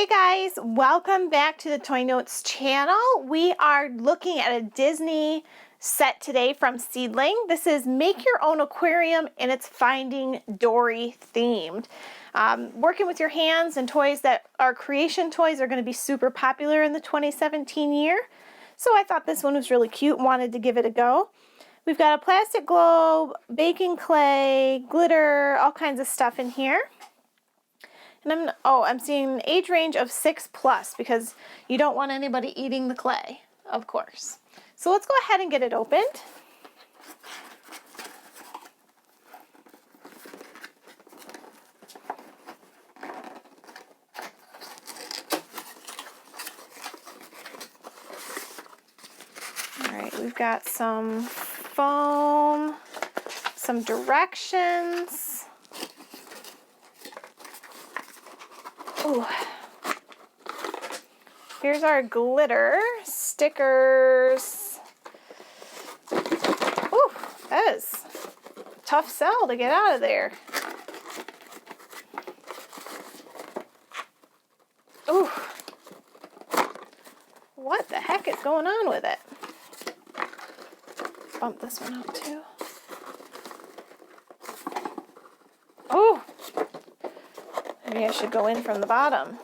Hey guys, welcome back to the Toy Notes channel. We are looking at a Disney set today from Seedling. This is Make Your Own Aquarium and it's Finding Dory themed. Working with your hands and toys that are creation toys are going to be super popular in the 2017 year. So I thought this one was really cute and wanted to give it a go. We've got a plastic globe, baking clay, glitter, all kinds of stuff in here. And I'm seeing an age range of 6+ because you don't want anybody eating the clay, of course. So let's go ahead and get it opened. All right, we've got some foam, some directions. Ooh. Here's our glitter stickers. Ooh, that is a tough sell to get out of there. Ooh. What the heck is going on with it? Bump this one out too. Oh, maybe I should go in from the bottom.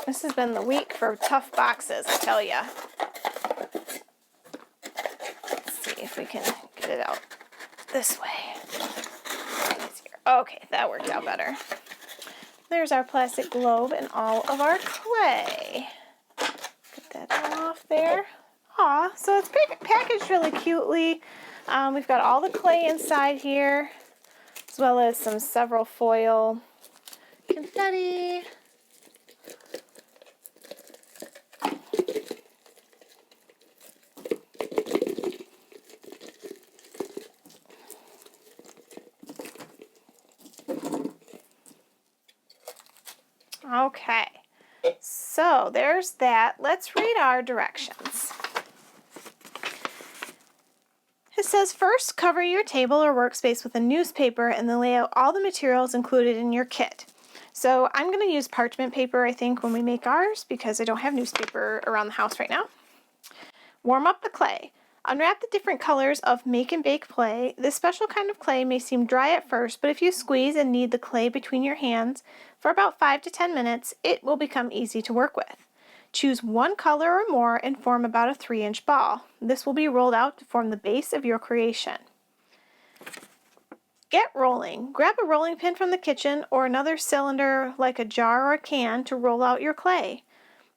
This has been the week for tough boxes, I tell ya. Let's see if we can get it out this way. Okay, that worked out better. There's our plastic globe and all of our clay. Get that off there. Aw, so it's packaged really cutely. We've got all the clay inside here, as well as several foil confetti. Okay, so there's that. Let's read our directions. It says, first, cover your table or workspace with a newspaper and then lay out all the materials included in your kit. So I'm going to use parchment paper, I think, when we make ours because I don't have newspaper around the house right now. Warm up the clay. Unwrap the different colors of make and bake clay. This special kind of clay may seem dry at first, but if you squeeze and knead the clay between your hands for about 5 to 10 minutes, it will become easy to work with. Choose one color or more and form about a 3-inch ball. This will be rolled out to form the base of your creation. Get rolling. Grab a rolling pin from the kitchen or another cylinder like a jar or a can to roll out your clay.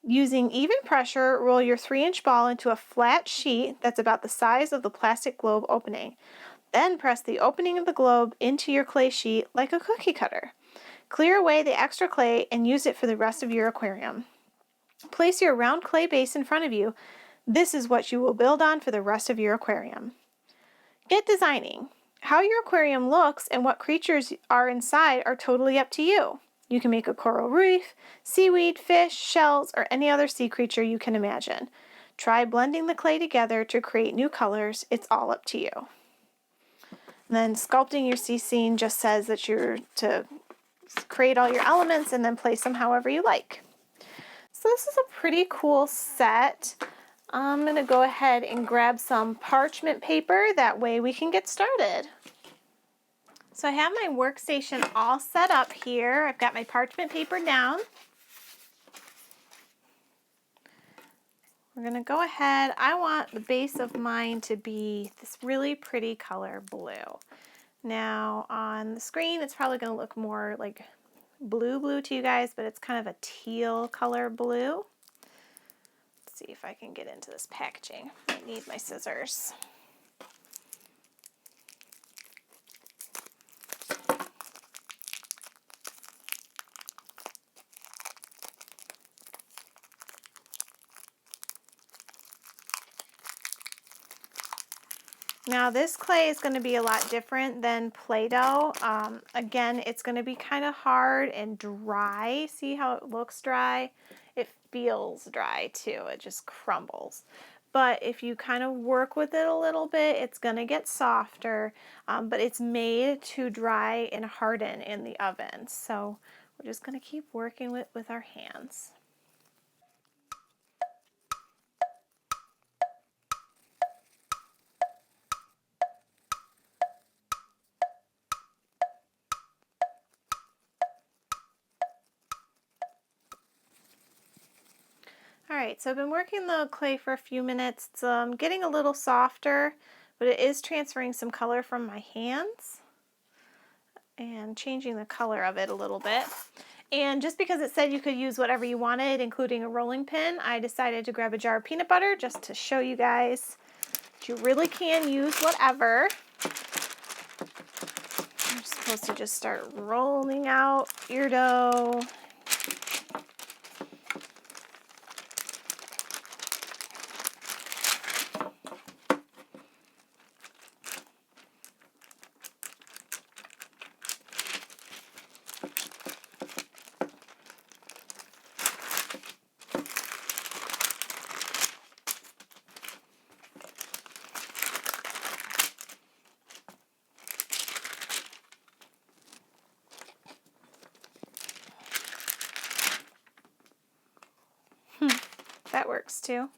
Using even pressure, roll your 3-inch ball into a flat sheet that's about the size of the plastic globe opening. Then press the opening of the globe into your clay sheet like a cookie cutter. Clear away the extra clay and use it for the rest of your aquarium. Place your round clay base in front of you. This is what you will build on for the rest of your aquarium. Get designing. How your aquarium looks and what creatures are inside are totally up to you. You can make a coral reef, seaweed, fish, shells, or any other sea creature you can imagine. Try blending the clay together to create new colors. It's all up to you. And then sculpting your sea scene just says that you're to create all your elements and then place them however you like. So this is a pretty cool set. I'm going to go ahead and grab some parchment paper. That way we can get started. So I have my workstation all set up here. I've got my parchment paper down. We're going to go ahead. I want the base of mine to be this really pretty color blue. Now on the screen it's probably going to look more like blue to you guys, but it's kind of a teal color blue. Let's see if I can get into this packaging. I need my scissors. Now this clay is going to be a lot different than Play-Doh. Again, it's going to be kind of hard and dry. See how it looks dry? It feels dry too. It just crumbles. But if you kind of work with it a little bit, it's going to get softer. But it's made to dry and harden in the oven. So we're just going to keep working with our hands. All right, so I've been working the clay for a few minutes. It's getting a little softer, but it is transferring some color from my hands and changing the color of it a little bit. And just because it said you could use whatever you wanted, including a rolling pin, I decided to grab a jar of peanut butter just to show you guys that you really can use whatever. You're supposed to just start rolling out your dough. That works too.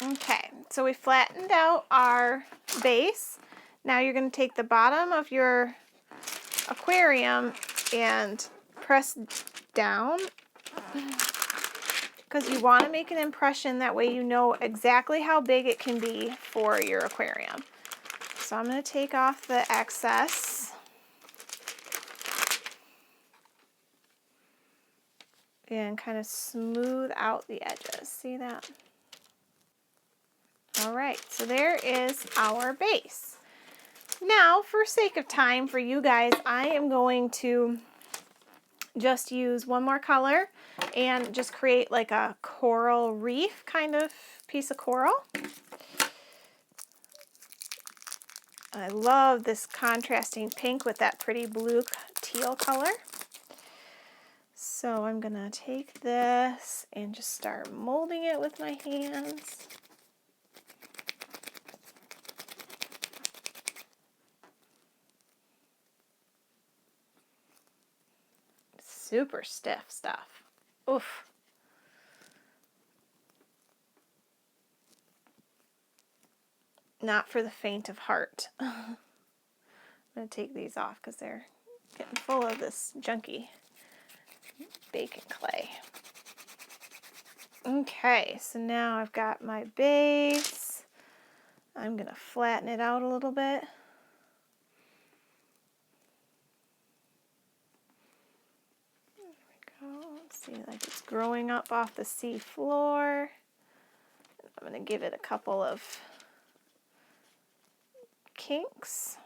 Okay, so we flattened out our base. Now you're going to take the bottom of your aquarium and press down because you want to make an impression. That way you know exactly how big it can be for your aquarium. So I'm going to take off the excess and kind of smooth out the edges. See that? All right, so there is our base. Now, for sake of time for you guys, I am going to just use one more color and just create like a coral reef kind of piece of coral. I love this contrasting pink with that pretty blue teal color. So I'm gonna take this and just start molding it with my hands. Super stiff stuff. Oof. Not for the faint of heart. I'm going to take these off because they're getting full of this junky bacon clay. Okay, so now I've got my base. I'm going to flatten it out a little bit. See, like it's growing up off the sea floor. I'm going to give it a couple of kinks.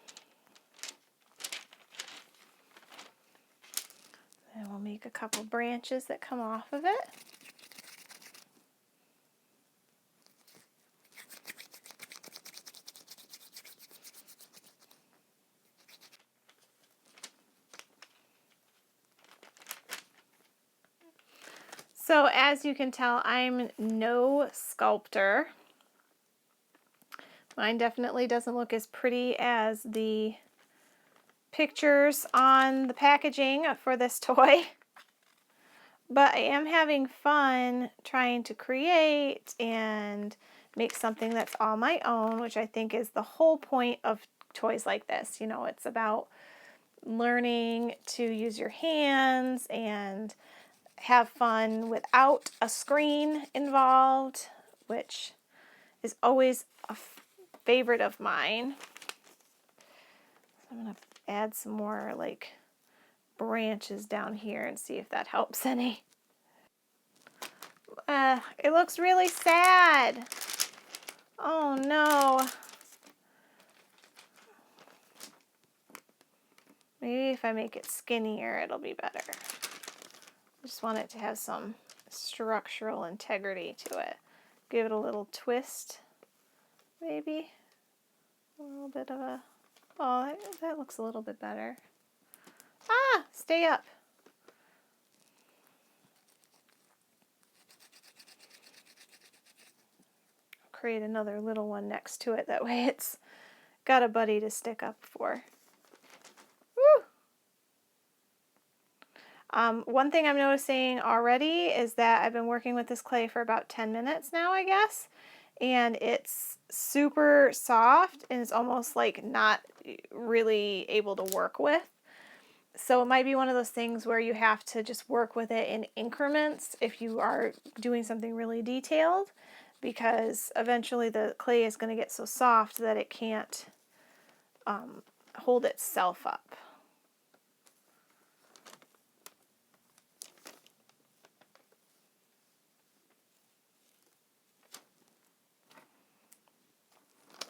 And we'll make a couple branches that come off of it. So as you can tell, I'm no sculptor. Mine definitely doesn't look as pretty as the pictures on the packaging for this toy. But I am having fun trying to create and make something that's all my own, which I think is the whole point of toys like this. You know, it's about learning to use your hands and have fun without a screen involved, which is always a favorite of mine. So I'm going to add some more like branches down here and see if that helps any. It looks really sad. Oh no. Maybe if I make it skinnier, it'll be better. I just want it to have some structural integrity to it. Give it a little twist, maybe. A little bit of a, oh, that looks a little bit better. Ah, stay up. Create another little one next to it. That way it's got a buddy to stick up for. Woo! One thing I'm noticing already is that I've been working with this clay for about 10 minutes now, I guess. And it's super soft and it's almost like not really able to work with. So it might be one of those things where you have to just work with it in increments if you are doing something really detailed, because eventually the clay is going to get so soft that it can't hold itself up.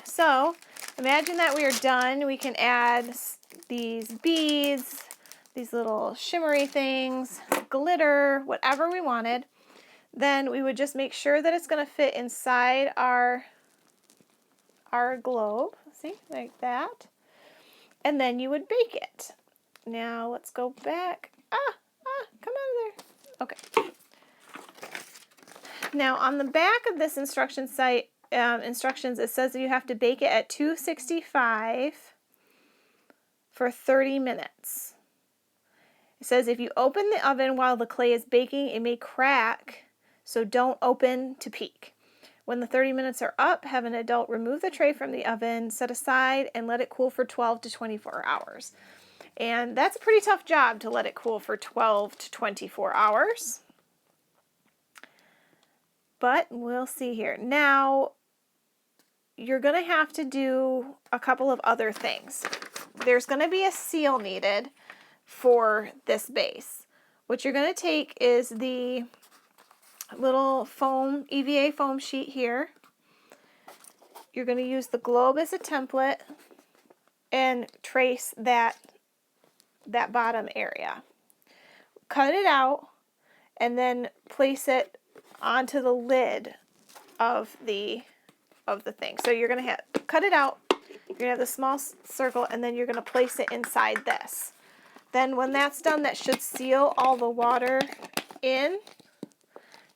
So imagine that we are done. We can add these beads, these little shimmery things, glitter, whatever we wanted. Then we would just make sure that it's going to fit inside our globe, see, like that. And then you would bake it. Now let's go back. Come out of there. Okay. Now on the back of this instructions, it says that you have to bake it at 265 for 30 minutes. It says if you open the oven while the clay is baking, it may crack, so don't open to peek. When the 30 minutes are up, have an adult remove the tray from the oven, set aside, and let it cool for 12 to 24 hours. And that's a pretty tough job to let it cool for 12 to 24 hours. But we'll see here. Now, you're going to have to do a couple of other things. There's going to be a seal needed for this base. What you're going to take is the little foam, EVA foam sheet here. You're going to use the globe as a template and trace that bottom area. Cut it out and then place it onto the lid of the thing. So you're going to cut it out. You're going to have the small circle and then you're going to place it inside this. Then when that's done, that should seal all the water in.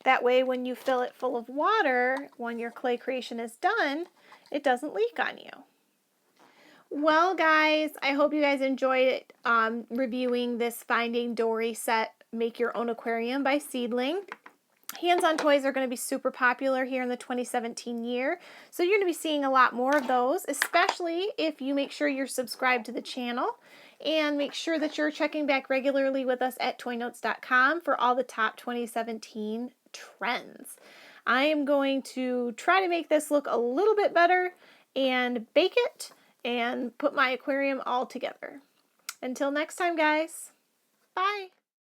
That way when you fill it full of water, when your clay creation is done, it doesn't leak on you. Well guys, I hope you guys enjoyed reviewing this Finding Dory set, Make Your Own Aquarium by Seedling. Hands-on toys are going to be super popular here in the 2017 year, so you're going to be seeing a lot more of those, especially if you make sure you're subscribed to the channel and make sure that you're checking back regularly with us at toynotes.com for all the top 2017 trends. I am going to try to make this look a little bit better and bake it and put my aquarium all together. Until next time, guys. Bye.